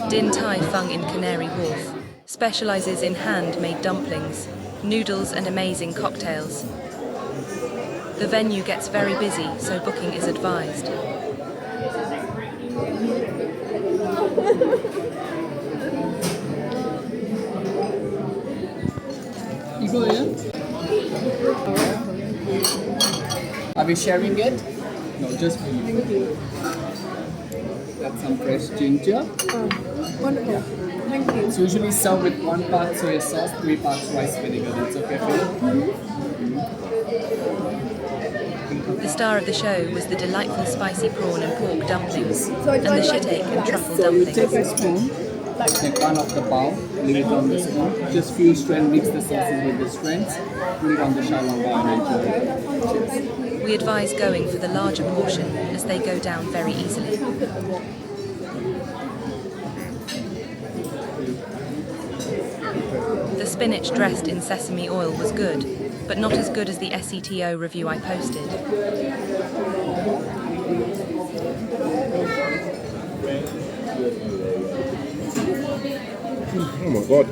Tai Fung in Canary Wharf specializes in hand-made dumplings, noodles and amazing cocktails. The venue gets very busy, so booking is advised. You go in? Are we sharing it? No, just for you. Got some fresh ginger. Wonderful. Thank you. It's usually served with 1 part soy sauce, 3 parts rice vinegar. That's okay for you? The star of the show was the delightful spicy prawn and pork dumplings, and the shitake and truffle dumplings. Take a spoon, take one of the bowl, leave it on the spoon. Just few strands, mix the sauces with the strands, put it on the shallow bowl and enjoy it. We advise going for the larger portion as they go down very easily. The spinach dressed in sesame oil was good, but not as good as the SETO review I posted. Oh my god.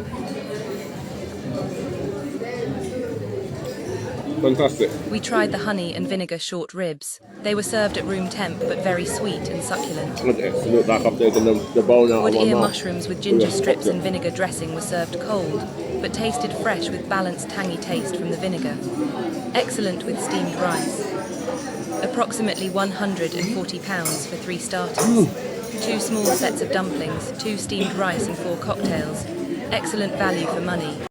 Fantastic. We tried the honey and vinegar short ribs. They were served at room temp, but very sweet and succulent. It looked like I've taken the bone out Wood of my ear mouth. mushrooms with ginger strips and vinegar dressing were served cold, but tasted fresh with balanced tangy taste from the vinegar. Excellent with steamed rice. Approximately £140 for 3 starters. 2 small sets of dumplings, 2 steamed rice and 4 cocktails. Excellent value for money.